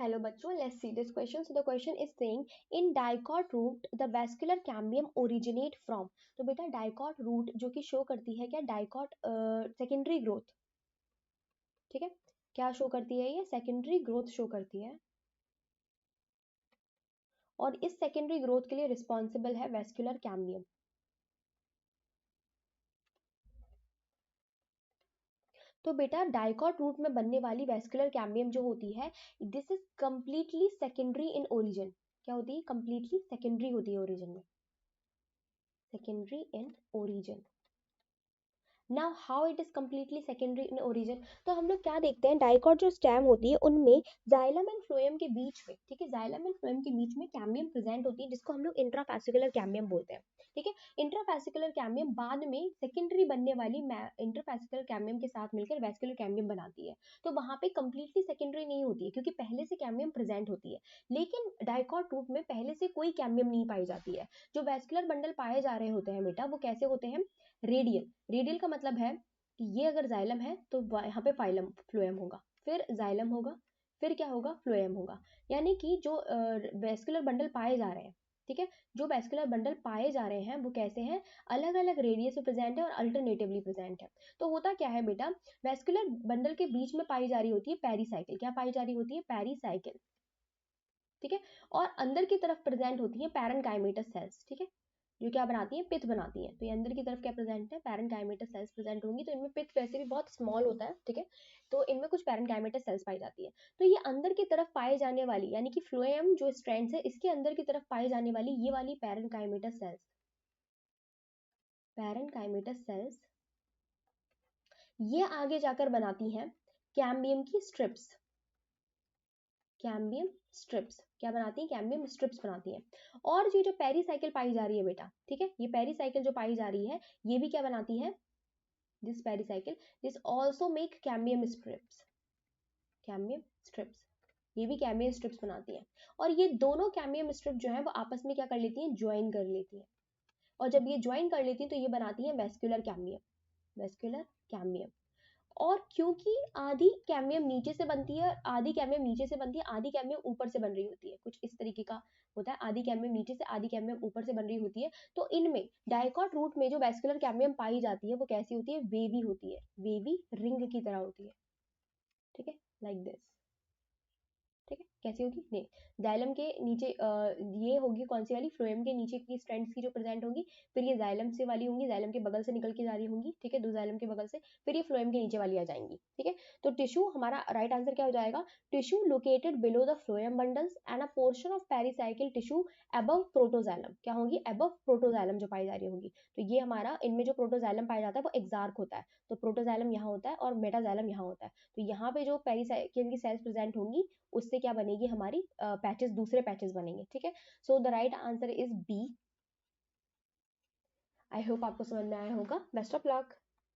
Hello बच्चों, let's see this question. So the question is saying in dicot root the vascular cambium originate from. तो बेटा dicot root जो कि show करती है क्या dicot secondary growth, ठीक है, क्या शो करती है, ये secondary growth शो करती है और इस secondary growth के लिए responsible है vascular cambium. तो बेटा डाइकॉट रूट में बनने वाली वेस्कुलर कैम्बियम जो होती है, this is completely secondary in origin. क्या होती है? कंप्लीटली सेकेंडरी होती है ओरिजिन में, secondary in origin. Now how it is completely secondary in origin. तो हम लोग क्या देखते हैं, डाइकॉट जो स्टेम होती है उनमें जाइलम एंड फ्लोएम के बीच में, ठीक है, जाइलम एंड फ्लोएम के बीच में कैम्बियम प्रेजेंट होती है जिसको हम लोग इंट्राफैसिकुलर कैम्बियम बोलते हैं. ठीक है, इंट्राफैसिकुलर कैम्बियम बाद में सेकेंडरी बनने वाली इंट्राफैसिकुलर कैम्बियम के साथ मिलकर वेस्कुलर कैम्बियम बनाती है. तो वहां पे कंप्लीटली सेकेंडरी नहीं होती है क्योंकि पहले से कैम्बियम प्रेजेंट होती है. लेकिन डाइकॉट रूट में पहले से कोई कैम्बियम नहीं पाई जाती है. जो वेस्कुलर बंडल पाए जा रहे होते हैं बेटा वो कैसे होते हैं? रेडियल. रेडियल का मतलब है कि ये अगर जाइलम है तो यहाँ पे फाइलम फ्लोएम होगा, फिर जाइलम होगा, फिर क्या होगा? फ्लोएम होगा. यानी कि जो वेस्कुलर बंडल पाए जा रहे हैं, ठीक है, जो वेस्कुलर बंडल पाए जा रहे हैं वो कैसे हैं? अलग अलग रेडियस में प्रेजेंट है और अल्टरनेटिवली प्रेजेंट है. तो होता क्या है बेटा, वेस्कुलर बंडल के बीच में पाई जा रही होती है पेरीसाइकिल. क्या पाई जा रही होती है? पेरीसाइकिल. ठीक है, और अंदर की तरफ प्रेजेंट होती है पैरेनकाइमेटस सेल्स. ठीक है, जो क्या बनाती है? पिथ बनाती है. तो ये अंदर की तरफ क्या प्रेजेंट है? पैरेनकाइमेटस सेल्स प्रेजेंट होंगी. तो इनमें पिथ वैसे भी बहुत स्मॉल होता है, ठीक है, तो इनमें कुछ पैरेनकाइमेटस सेल्स पाई जाती है. तो ये अंदर की तरफ पाए जाने वाली, यानी कि फ्लोएम जो स्ट्रैंड्स है इसके अंदर की तरफ पाई जाने वाली ये वाली पैरेनकाइमेटस सेल्स, पैरेनकाइमेटस सेल्स, ये आगे जाकर बनाती हैं कैम्बियम की स्ट्रिप्स. कैम्बियम स्ट्रिप्स क्या बनाती है? कैम्बियम स्ट्रिप्स बनाती है. और ये जो पेरीसाइकिल पाई जा रही है बेटा, ठीक है, ये पेरीसाइकिल जो पाई जा रही है ये भी क्या बनाती है? This pericycle, this also make cambium strips. Cambium strips, ये भी कैम्बियम स्ट्रिप्स बनाती है. और ये दोनों कैम्बियम स्ट्रिप जो है वो आपस में क्या कर लेती हैं? ज्वाइन कर लेती है. और जब ये ज्वाइन कर लेती है तो ये बनाती है वेस्कुलर कैम्बियम. Vascular cambium. और क्योंकि आधी कैम्बियम नीचे से बनती है, आधी कैम्बियम नीचे से बनती है, आधी कैम्बियम ऊपर से बन रही होती है, कुछ इस तरीके का होता है. आधी कैम्बियम नीचे से, आधी कैम्बियम ऊपर से बन रही होती है. तो इनमें डाइकॉट रूट में जो वेस्कुलर कैम्बियम पाई जाती है वो कैसी होती है? वेवी होती है, वेवी रिंग की तरह होती है. ठीक है, लाइक दिस. ठीक है, कैसी होगी? नहीं, जाइलम के नीचे ये होगी कौन सी वाली? फ्लोएम के नीचे की स्ट्रैंड्स की जो प्रेजेंट होंगी, फिर ये जाइलम से वाली होंगी, जाइलम के बगल से निकल के जा रही होंगी, ठीक है, दो जाइलम के बगल से, फिर ये फ्लोएम के नीचे वाली आ जाएंगी. ठीक है, तो टिश्यू हमारा राइट आंसर क्या हो जाएगा? Tissue located below the phloem bundles and a portion of pericycle tissue above protoxylem. क्या होगी? अबव प्रोटोजाइलम जो पाई जा रही होगी. तो ये हमारा, इनमें जो प्रोटोजाइलम पाया जाता है वो एक्सार्क होता है. तो प्रोटोजाइलम यहाँ होता है और मेटाजाइलम यहाँ होता है. तो यहाँ पे जो पेरीसाइकिल की सेल्स प्रेजेंट होंगी उससे क्या बनेगी हमारी? पैचेस, दूसरे पैचेस बनेंगे. ठीक है, so the right answer is B. I hope आपको समझ में आया होगा. Best of luck.